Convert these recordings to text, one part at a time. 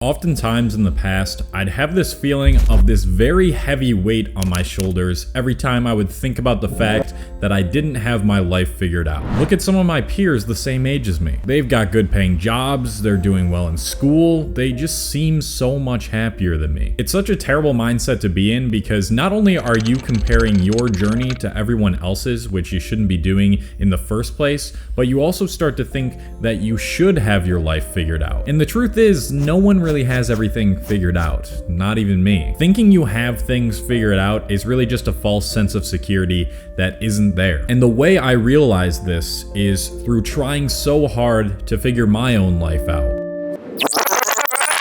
Oftentimes in the past, I'd have this feeling of this very heavy weight on my shoulders every time I would think about the fact that I didn't have my life figured out. Look at some of my peers the same age as me. They've got good paying jobs, they're doing well in school, they just seem so much happier than me. It's such a terrible mindset to be in because not only are you comparing your journey to everyone else's, which you shouldn't be doing in the first place, but you also start to think that you should have your life figured out. And the truth is, no one really has everything figured out, not even me. Thinking you have things figured out is really just a false sense of security that isn't there. And the way I realized this is through trying so hard to figure my own life out.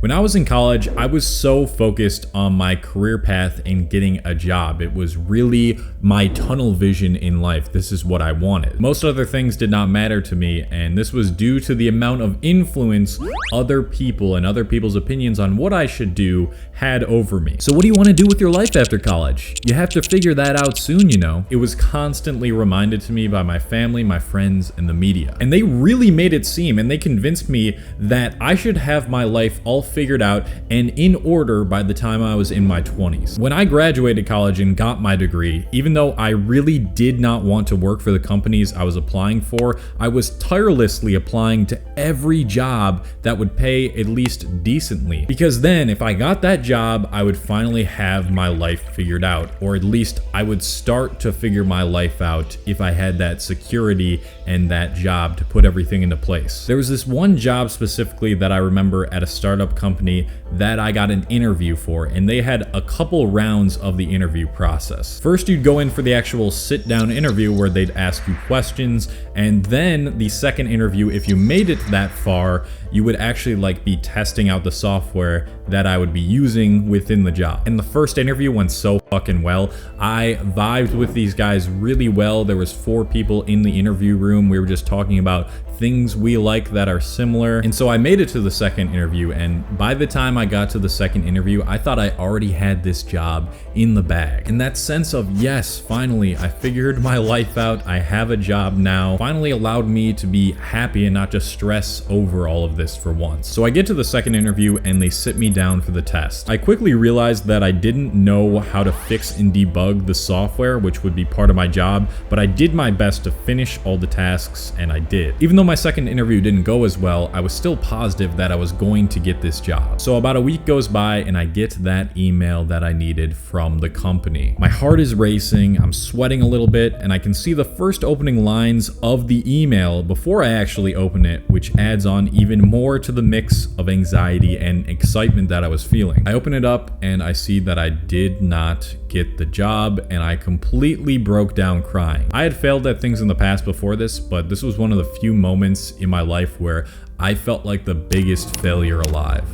When I was in college, I was so focused on my career path and getting a job. It was really my tunnel vision in life. This is what I wanted. Most other things did not matter to me, and this was due to the amount of influence other people and other people's opinions on what I should do had over me. So what do you want to do with your life after college? You have to figure that out soon, you know. It was constantly reminded to me by my family, my friends, and the media. And they really made it seem, and they convinced me that I should have my life all figured out and in order by the time I was in my 20s. When I graduated college and got my degree, even though I really did not want to work for the companies I was applying for, I was tirelessly applying to every job that would pay at least decently. Because then if I got that job, I would finally have my life figured out, or at least I would start to figure my life out if I had that security and that job to put everything into place. There was this one job specifically that I remember at a startup company that I got an interview for, and they had a couple rounds of the interview process. First, you'd go in for the actual sit-down interview where they'd ask you questions, and then the second interview, if you made it that far, you would actually be testing out the software that I would be using within the job. And the first interview went so fucking well. I vibed with these guys really well. There was 4 people in the interview room. We were just talking about things we like that are similar. And so I made it to the second interview, and by the time I got to the second interview, I thought I already had this job in the bag. And that sense of, yes, finally, I figured my life out, I have a job now, finally allowed me to be happy and not just stress over all of this for once. So I get to the second interview and they sit me down for the test. I quickly realized that I didn't know how to fix and debug the software, which would be part of my job, but I did my best to finish all the tasks, and I did. Even though my second interview didn't go as well, I was still positive that I was going to get this job. So about a week goes by and I get that email that I needed from the company. My heart is racing, I'm sweating a little bit, and I can see the first opening lines of the email before I actually open it, which adds on even more to the mix of anxiety and excitement that I was feeling. I open it up and I see that I did not get the job, and I completely broke down crying. I had failed at things in the past before this, but this was one of the few moments in my life where I felt like the biggest failure alive.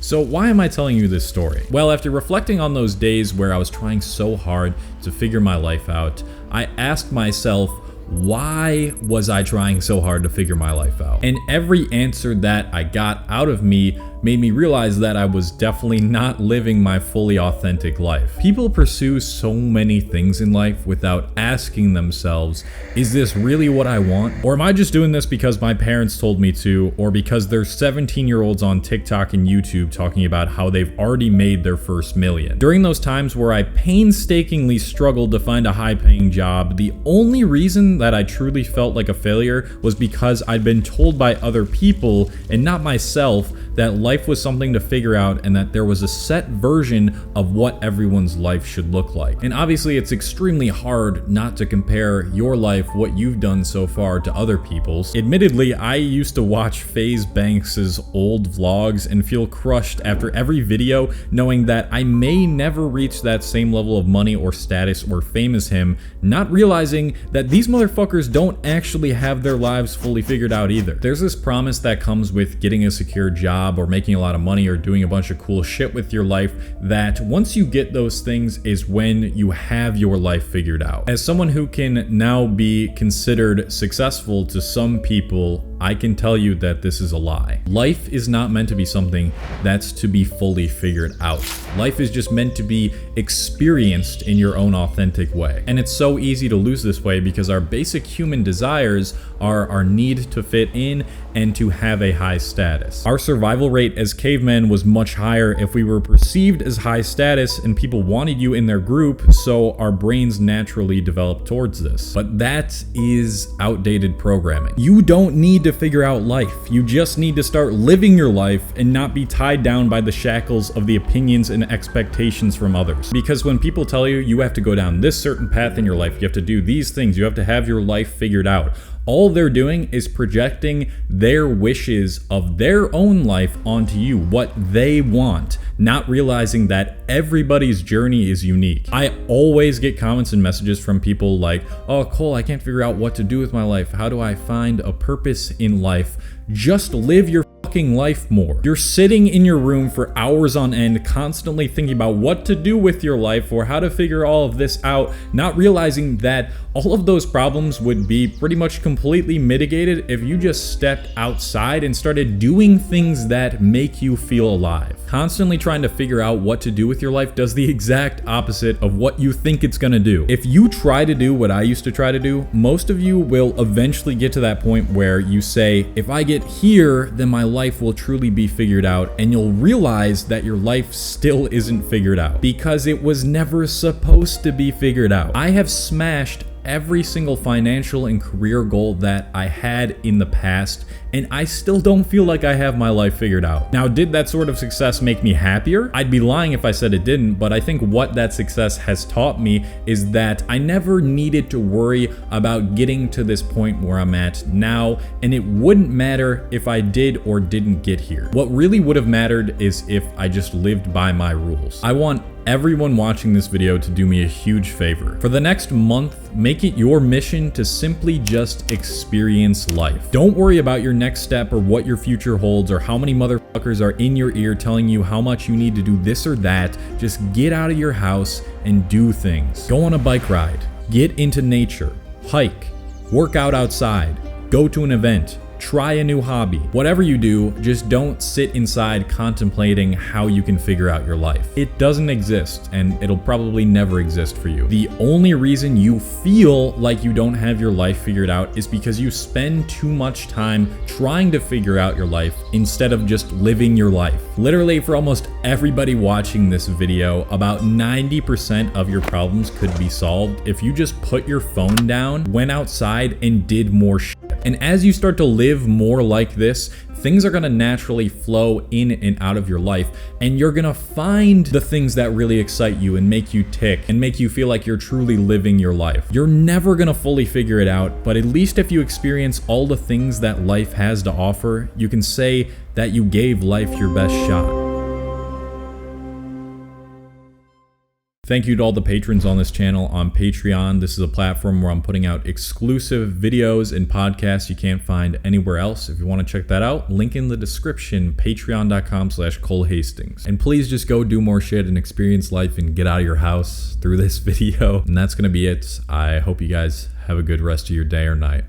So why am I telling you this story? Well, after reflecting on those days where I was trying so hard to figure my life out, I asked myself, why was I trying so hard to figure my life out? And every answer that I got out of me made me realize that I was definitely not living my fully authentic life. People pursue so many things in life without asking themselves, is this really what I want? Or am I just doing this because my parents told me to, or because there's 17-year-olds on TikTok and YouTube talking about how they've already made their first million? During those times where I painstakingly struggled to find a high-paying job, the only reason that I truly felt like a failure was because I'd been told by other people and not myself that life was something to figure out and that there was a set version of what everyone's life should look like. And obviously it's extremely hard not to compare your life, what you've done so far, to other people's. Admittedly, I used to watch FaZe Banks's old vlogs and feel crushed after every video, knowing that I may never reach that same level of money or status or fame as him, not realizing that these motherfuckers don't actually have their lives fully figured out either. There's this promise that comes with getting a secure job or making a lot of money or doing a bunch of cool shit with your life, that once you get those things is when you have your life figured out. As someone who can now be considered successful to some people, I can tell you that this is a lie. Life is not meant to be something that's to be fully figured out. Life is just meant to be experienced in your own authentic way. And it's so easy to lose this way because our basic human desires are our need to fit in and to have a high status. Our survival rate as cavemen was much higher if we were perceived as high status and people wanted you in their group, so our brains naturally developed towards this. But that is outdated programming. You don't need to figure out life. You just need to start living your life and not be tied down by the shackles of the opinions and expectations from others. Because when people tell you you have to go down this certain path in your life, you have to do these things, you have to have your life figured out, all they're doing is projecting their wishes of their own life onto you, what they want, not realizing that everybody's journey is unique. I always get comments and messages from people like, "Oh, Cole, I can't figure out what to do with my life. How do I find a purpose in life?" Just live your fucking life more. You're sitting in your room for hours on end, constantly thinking about what to do with your life or how to figure all of this out, not realizing that all of those problems would be pretty much completely mitigated if you just stepped outside and started doing things that make you feel alive. Constantly trying to figure out what to do with your life does the exact opposite of what you think it's gonna do. If you try to do what I used to try to do, most of you will eventually get to that point where you say, if I get here, then my life will truly be figured out, and you'll realize that your life still isn't figured out because it was never supposed to be figured out. I have smashed every single financial and career goal that I had in the past, and I still don't feel like I have my life figured out. Now, did that sort of success make me happier? I'd be lying if I said it didn't, but I think what that success has taught me is that I never needed to worry about getting to this point where I'm at now, and it wouldn't matter if I did or didn't get here. What really would have mattered is if I just lived by my rules. I want everyone watching this video to do me a huge favor. For the next month, make it your mission to simply just experience life. Don't worry about your next step or what your future holds or how many motherfuckers are in your ear telling you how much you need to do this or that. Just get out of your house and do things. Go on a bike ride, get into nature, hike, work out outside, go to an event, try a new hobby. Whatever you do, just don't sit inside contemplating how you can figure out your life. It doesn't exist, and it'll probably never exist for you. The only reason you feel like you don't have your life figured out is because you spend too much time trying to figure out your life instead of just living your life. Literally, for almost everybody watching this video, about 90% of your problems could be solved if you just put your phone down, went outside, and did more shit. And as you start to live more like this, things are gonna naturally flow in and out of your life, and you're gonna find the things that really excite you and make you tick and make you feel like you're truly living your life. You're never gonna fully figure it out, but at least if you experience all the things that life has to offer, you can say that you gave life your best shot. Thank you to all the patrons on this channel on Patreon. This is a platform where I'm putting out exclusive videos and podcasts you can't find anywhere else. If you want to check that out, link in the description, patreon.com/Cole Hastings. And please just go do more shit and experience life and get out of your house through this video. And that's going to be it. I hope you guys have a good rest of your day or night.